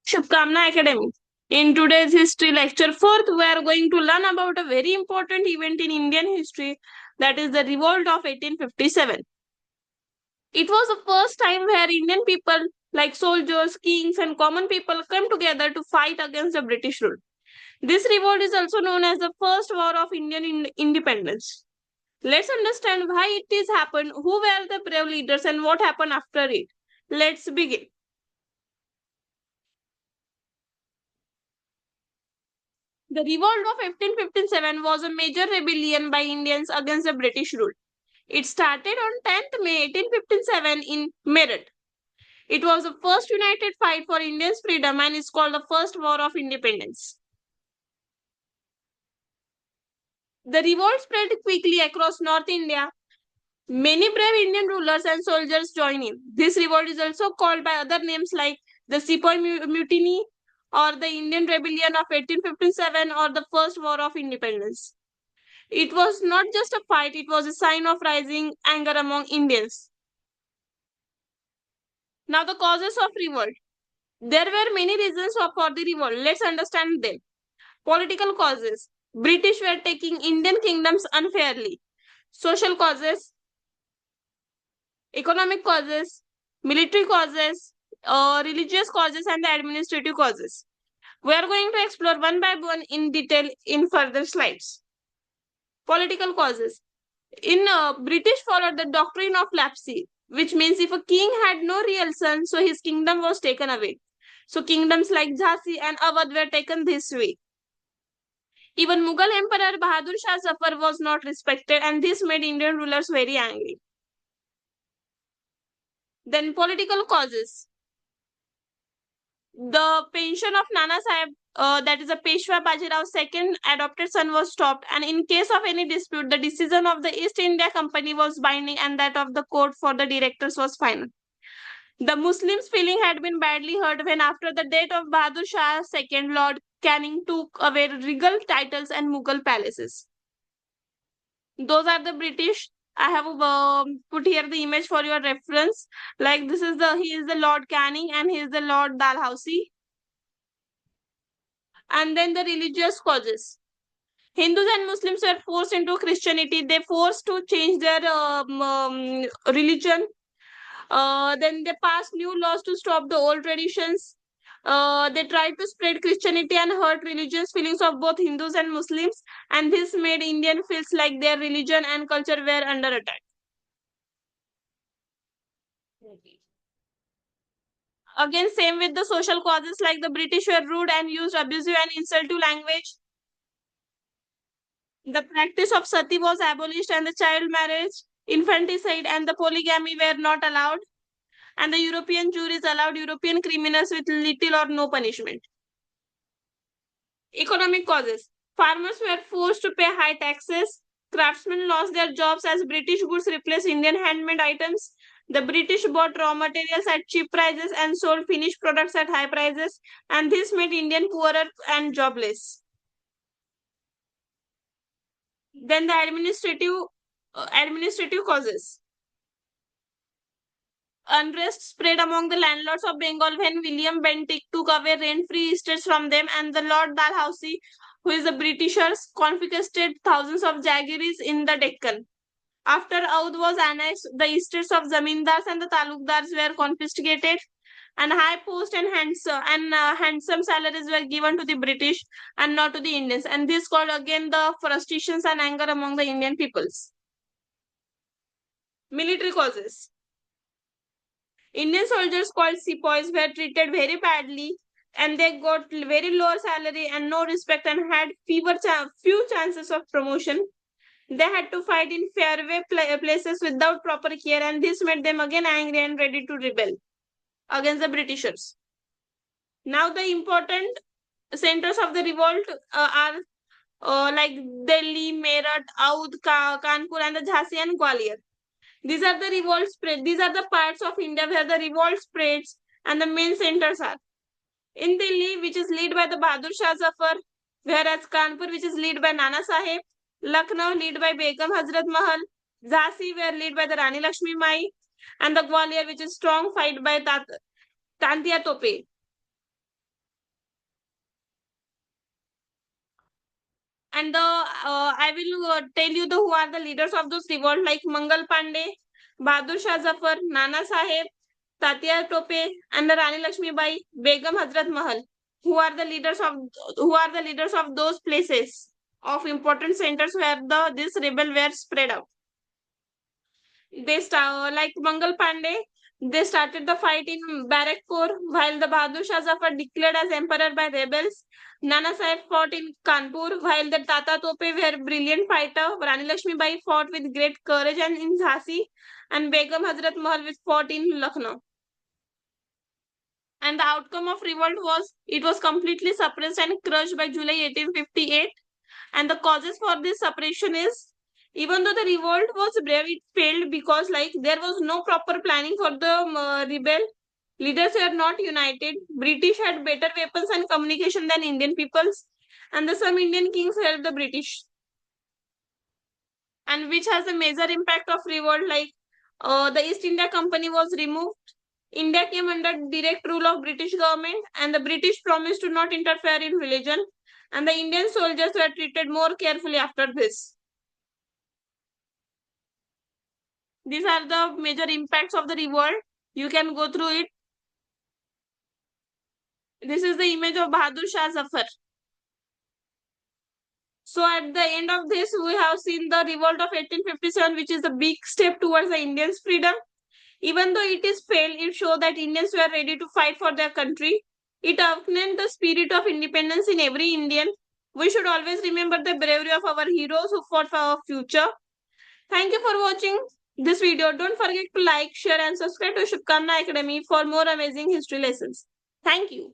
Shubhkaamna Academy. In today's history lecture fourth, we are going to learn about a very important event in Indian history, that is the Revolt of 1857. It was the first time where Indian people like soldiers, kings and common people came together to fight against the British rule. This revolt is also known as the first war of Indian independence. Let's understand why it is happened, who were the brave leaders and what happened after it. Let's begin. The revolt of 1557 was a major rebellion by Indians against the British rule. It started on 10th May 1857 in Meerut. It was the first united fight for Indians' freedom and is called the First War of Independence. The revolt spread quickly across North India. Many brave Indian rulers and soldiers joined in. This revolt is also called by other names like the Sepoy Mutiny or the Indian Rebellion of 1857 or the First War of Independence. It was not just a fight, it was a sign of rising anger among Indians. Now, the causes of revolt. There were many reasons for the revolt. Let's understand them. Political causes. British were taking Indian kingdoms unfairly. Social causes, economic causes, military causes, religious causes, and the administrative causes. We are going to explore one by one in detail in further slides. Political causes. In British followed the doctrine of lapsi, which means if a king had no real son, so his kingdom was taken away. So kingdoms like Jhansi and Awadh were taken this way. Even Mughal Emperor Bahadur Shah Zafar was not respected, and this made Indian rulers very angry. Then political causes. The pension of Nana Sahib, that is a Peshwa Bajirao second adopted son, was stopped, and in case of any dispute, the decision of the East India Company was binding, and that of the court for the directors was final. The Muslims' feeling had been badly hurt when, after the death of Bahadur Shah II, Lord Canning took away regal titles and Mughal palaces. Those are the British. I have put here the image for your reference. Like this is he is the Lord Canning and he is the Lord Dalhousie. And then the religious causes. Hindus and Muslims were forced into Christianity. They forced to change their religion. Then they passed new laws to stop the old traditions. They tried to spread Christianity and hurt religious feelings of both Hindus and Muslims, and this made Indian feels like their religion and culture were under attack. Again, same with the social causes, like the British were rude and used abusive and insultive language. The practice of sati was abolished, and the child marriage, infanticide, and the polygamy were not allowed. And the European juries allowed European criminals with little or no punishment. Economic causes. Farmers were forced to pay high taxes. Craftsmen lost their jobs as British goods replaced Indian handmade items. The British bought raw materials at cheap prices and sold finished products at high prices, and this made Indian poorer and jobless. Then the administrative causes. Unrest spread among the landlords of Bengal when William Bentinck took away rent-free estates from them, and the Lord Dalhousie, who is the Britishers, confiscated thousands of jaggeries in the Deccan. After Oudh was annexed, the estates of zamindars and the talukdars were confiscated, and high post and handsome salaries were given to the British and not to the Indians. And this caused again the frustrations and anger among the Indian peoples. Military causes. Indian soldiers called sepoys were treated very badly, and they got very low salary and no respect and had few chances of promotion. They had to fight in faraway places without proper care, and this made them again angry and ready to rebel against the Britishers. Now the important centers of the revolt are like Delhi, Meerut, Oudh, Kanpur, and the Jhansi and Gwalior. These are the revolt spread. These are the parts of India where the revolt spreads and the main centers are. In Delhi, which is led by the Bahadur Shah Zafar, whereas Kanpur, which is led by Nana Sahib, Lucknow, led by Begum Hazrat Mahal, Jhansi, were led by the Rani Lakshmibai, and the Gwalior, which is strong fight by Tantia Tope. And I will tell you the who are the leaders of those revolt, like Mangal Pandey, Bahadur Shah Zafar, Nana Sahib, Tatia Tope, and the Rani Lakshmibai, Begum Hazrat Mahal, who are the leaders of those places of important centers where this rebel were spread out. Like Mangal Pandey, they started the fight in Barakpur, while the Bahadur Shah Zafar declared as emperor by rebels. Nana Sahib fought in Kanpur, while the Tata Tope were brilliant fighter. Rani Lakshmibai fought with great courage and in Jhansi, and Begum Hazrat Mahal fought in Lucknow. And the outcome of revolt was it was completely suppressed and crushed by July 1858. And the causes for this suppression is, even though the revolt was brave, it failed because there was no proper planning for the rebel. Leaders were not united. British had better weapons and communication than Indian peoples, and some Indian kings helped the British. And which has a major impact of revolt, the East India Company was removed. India came under direct rule of British government, and the British promised to not interfere in religion, and the Indian soldiers were treated more carefully after this. These are the major impacts of the revolt. You can go through it. This is the image of Bahadur Shah Zafar. So at the end of this, we have seen the revolt of 1857, which is a big step towards the Indians' freedom. Even though it is failed, it showed that Indians were ready to fight for their country. It awakened the spirit of independence in every Indian. We should always remember the bravery of our heroes who fought for our future. Thank you for watching this video. Don't forget to like, share and subscribe to Shubhkaamna Academy for more amazing history lessons. Thank you.